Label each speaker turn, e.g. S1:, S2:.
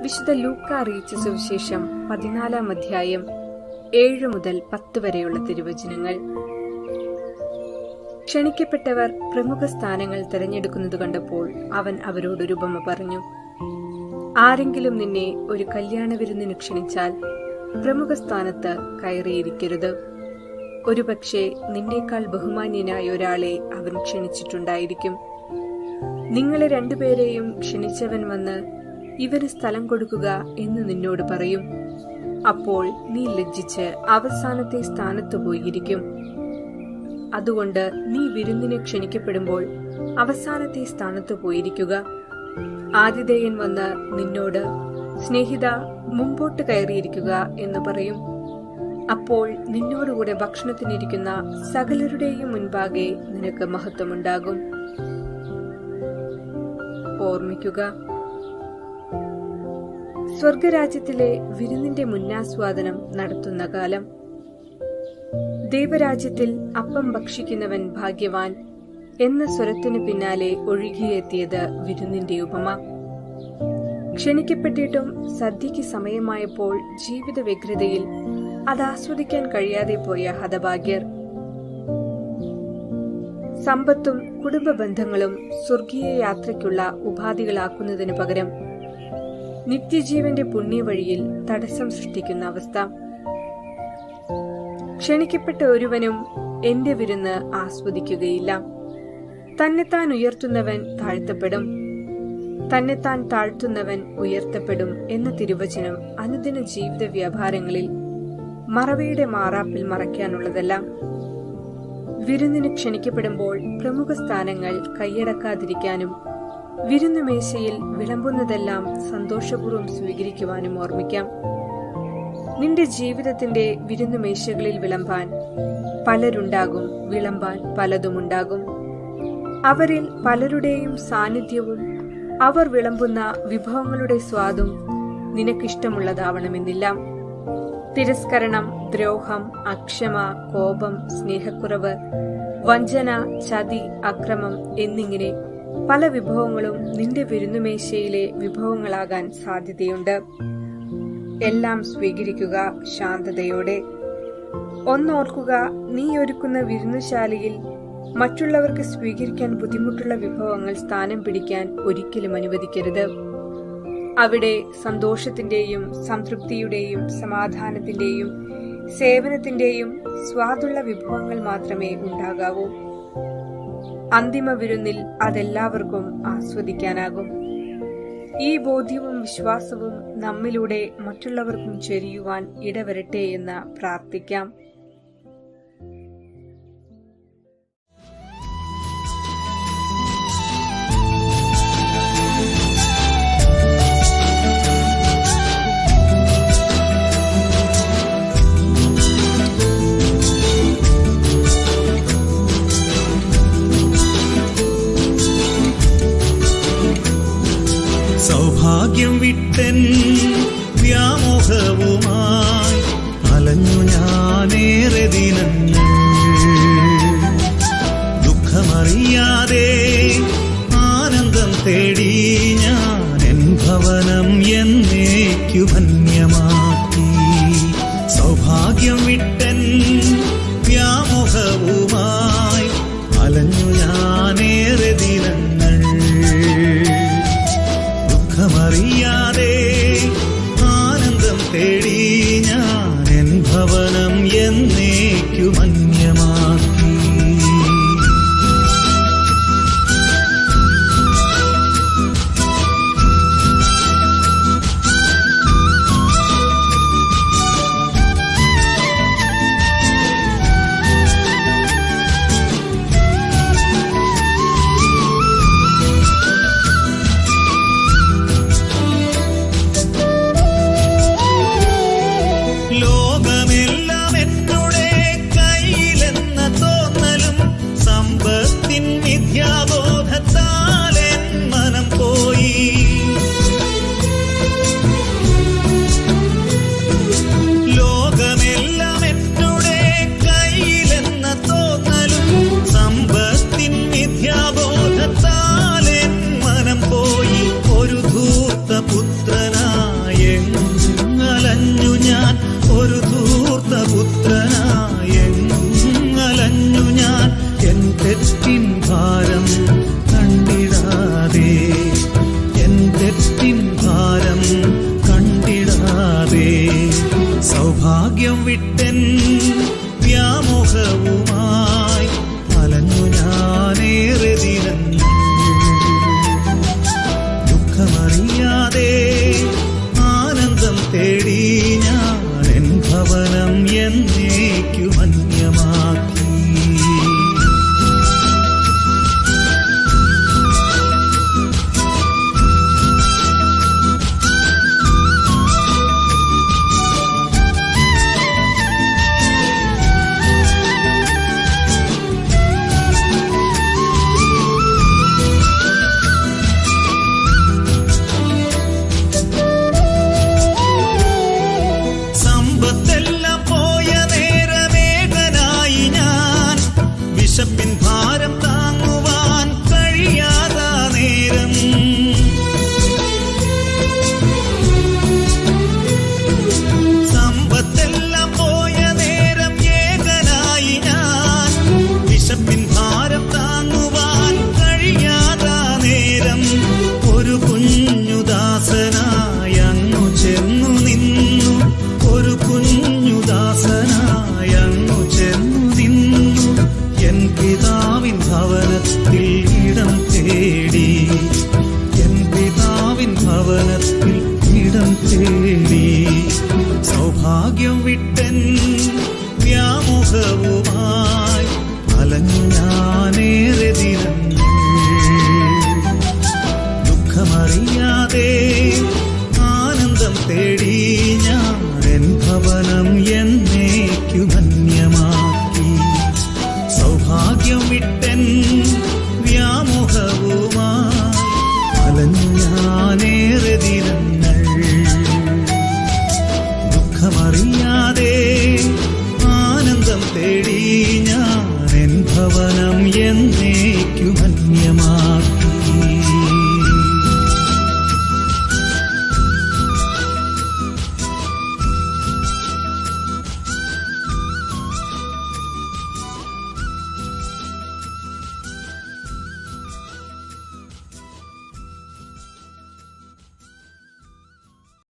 S1: വിശുദ്ധ ലൂക്ക അറിയിച്ച സുവിശേഷം 14-ാം അധ്യായം 7 മുതൽ 10 വരെയുള്ള തിരുവചനങ്ങൾ. ക്ഷണിക്കപ്പെട്ടവർ പ്രമുഖ സ്ഥാനങ്ങൾ തിരഞ്ഞെടുക്കുന്നത് കണ്ടപ്പോൾ അവൻ അവരോടൊരു ഉപമ പറഞ്ഞു. ആരെങ്കിലും നിന്നെ ഒരു കല്യാണ വിരുന്നിന് ക്ഷണിച്ചാൽ പ്രമുഖ സ്ഥാനത്ത് കയറിയിരിക്കരുത്. ഒരുപക്ഷെ നിന്നേക്കാൾ ബഹുമാന്യനായ ഒരാളെ അവൻ ക്ഷണിച്ചിട്ടുണ്ടായിരിക്കും. നിങ്ങളെ രണ്ടുപേരെയും ക്ഷണിച്ചവൻ വന്ന് ഇവന് സ്ഥലം കൊടുക്കുക എന്ന് നിന്നോട് പറയും. അപ്പോൾ നീ ലജ്ജിച്ച് അവസാനത്തെ സ്ഥാനത്ത് പോയിരിക്കും. അതുകൊണ്ട് നീ വിരുന്നിന് ക്ഷണിക്കപ്പെടുമ്പോൾ അവസാനത്തെ സ്ഥാനത്ത് പോയിരിക്കുക. ആതിഥേയൻ വന്ന് നിന്നോട്, സ്നേഹിത, മുമ്പോട്ട് കയറിയിരിക്കുക എന്ന് പറയും. അപ്പോൾ നിന്നോടുകൂടെ ഭക്ഷണത്തിനിരിക്കുന്ന സകലരുടെയും മുൻപാകെ നിനക്ക് മഹത്വമുണ്ടാകും. ഓർമ്മിക്കുക, സ്വർഗരാജ്യത്തിലെ വിരുന്നിന്റെ മുന്നാസ്വാദനം നടത്തുന്ന കാലം. ദൈവരാജ്യത്തിൽ അപ്പം ഭക്ഷിക്കുന്നവൻ ഭാഗ്യവാൻ എന്ന സ്വരത്തിനു പിന്നാലെ ഒഴുകിയെത്തിയത് വിരുന്നിന്റെ ഉപമ. ക്ഷണിക്കപ്പെട്ടിട്ടും സദ്യയ്ക്ക് സമയമായപ്പോൾ ജീവിത വ്യഗ്രതയിൽ അത് ആസ്വദിക്കാൻ കഴിയാതെ പോയ ഹതഭാഗ്യർ. സമ്പത്തും കുടുംബ ബന്ധങ്ങളും സ്വർഗീയ യാത്രയ്ക്കുള്ള ഉപാധികളാക്കുന്നതിനു പകരം നിത്യജീവന്റെ പുണ്യവഴിയിൽ തടസ്സം സൃഷ്ടിക്കുന്ന അവസ്ഥ. ക്ഷണിക്കപ്പെട്ട ഒരുവനും എന്റെ വിരുന്ന് ആസ്വദിക്കുകയില്ല. തന്നെത്താൻ ഉയർത്തുന്നവൻ താഴ്ത്തപ്പെടും, തന്നെത്താൻ താഴ്ത്തുന്നവൻ ഉയർത്തപ്പെടും എന്ന തിരുവചനം അനുദിന ജീവിത വ്യാപാരങ്ങളിൽ മറവിയുടെ മാറാപ്പിൽ മറയ്ക്കാനുള്ളതല്ല. വിരുന്നിന് ക്ഷണിക്കപ്പെടുമ്പോൾ പ്രമുഖ സ്ഥാനങ്ങൾ കൈയടക്കാതിരിക്കാനും വിരുന്നുമേശയിൽ വിളമ്പുന്നതെല്ലാം സന്തോഷപൂർവ്വം സ്വീകരിക്കുവാനും ഓർമ്മിക്കാം. നിന്റെ ജീവിതത്തിന്റെ വിരുന്നുമേശകളിൽ വിളമ്പാൻ പലരുണ്ടാകും, വിളമ്പാൻ പലതുമുണ്ടാകും. അവരിൽ പലരുടെയും സാന്നിധ്യവും അവർ വിളമ്പുന്ന വിഭവങ്ങളുടെ സ്വാദും നിനക്കിഷ്ടമുള്ളതാവണമെന്നില്ല. തിരസ്കരണം, ദ്രോഹം, അക്ഷമ, കോപം, സ്നേഹക്കുറവ്, വഞ്ചന, ചതി, അക്രമം എന്നിങ്ങനെ പല വിഭവങ്ങളും നിന്റെ വിരുന്നുമേശയിലെ വിഭവങ്ങളാകാൻ സാധ്യതയുണ്ട്. എല്ലാം സ്വീകരിക്കുക ശാന്തതയോടെ. ഒന്നോർക്കുക, നീ ഒരുക്കുന്ന വിരുന്നുശാലയിൽ മറ്റുള്ളവർക്ക് സ്വീകരിക്കാൻ ബുദ്ധിമുട്ടുള്ള വിഭവങ്ങൾ സ്ഥാനം പിടിക്കാൻ ഒരിക്കലും അനുവദിക്കരുത്. അവിടെ സന്തോഷത്തിന്റെയും സംതൃപ്തിയുടെയും സമാധാനത്തിന്റെയും സേവനത്തിന്റെയും സ്വാദുള്ള വിഭവങ്ങൾ മാത്രമേ ഉണ്ടാകാവൂ. അന്തിമ വിരുന്നിൽ അതെല്ലാവർക്കും ആസ്വദിക്കാനാകും. ഈ ബോധ്യവും വിശ്വാസവും നമ്മിലൂടെ മറ്റുള്ളവർക്കും ചൊരിയുവാൻ ഇടവരട്ടെ എന്ന് പ്രാർത്ഥിക്കാം.
S2: സൗഭാഗ്യം വിട്ടൻ വ്യാമോഹവുമായി അലഞ്ഞു ഞാനേറെ ദിനങ്ങൾ. ദുഃഖമറിയാതെ ആനന്ദം തേടി ഞാൻ എൻ ഭവനം എന്നേക്കു ധന്യമാക്കി. സൗഭാഗ്യം വിട്ടൻ വ്യാമോഹവുമായി അലഞ്ഞു ഞാനേറെ ദിനങ്ങൾ. ദുഃഖമറിയാതെ ആനന്ദം തേടി ഞാൻ എൻ ഭവനം എന്നേക്കു മന്യമാക്കി. അലഞ്ഞു ഞാൻ ഒരു ധൂർത്ത പുത്രനായെങ്ങും അലഞ്ഞു ഞാൻ എൻ തെറ്റിൻ ഭാരം കണ്ടിടാതെ എൻ തെറ്റിൻ ഭാരം കണ്ടിടാതെ സൗഭാഗ്യം വിട്ടൻ വ്യാമോഹവുമായി അലഞ്ഞു ഞാനേറെ ദിനങ്ങൾ ദുഃഖമറിയാതെ ആനന്ദം തേടി ഞാൻ എൻ ഭവനം എന്നേക്കും അന്യമാക്കി സമ്പത്തെല്ലാം പോയ നേരമേഘനായി ഞാൻ വിശപ്പിൻ ഭാരം താങ്ങുവാൻ കഴിയാതാ നേരം സമ്പത്തെല്ലാം പോയ നേരം ഏകനായി ഞാൻ വിശപ്പിൻ ഭാരം താങ്ങുവാൻ കഴിയാതാ നേരം ഒരു കുഞ്ഞുദാസനായി അങ്ങു ചെന്നു നിന്നു ഒരു കുഞ്ഞുദാസനായി അങ്ങു ചെന്നു നിന്നു എൻ പിതാവിൻ ഭവനത്തിൽ ഇടം തേടി എൻ പിതാവിൻ ഭവനത്തിൽ ഇടം തേടി സൗഭാഗ്യം വിട്ടൻ വ്യാമോഹവുമായി അലഞ്ഞു ഞാനേറെ ദിനങ്ങൾ ദുഃഖമറിയാതെ ആനന്ദം തേടി ഞാൻ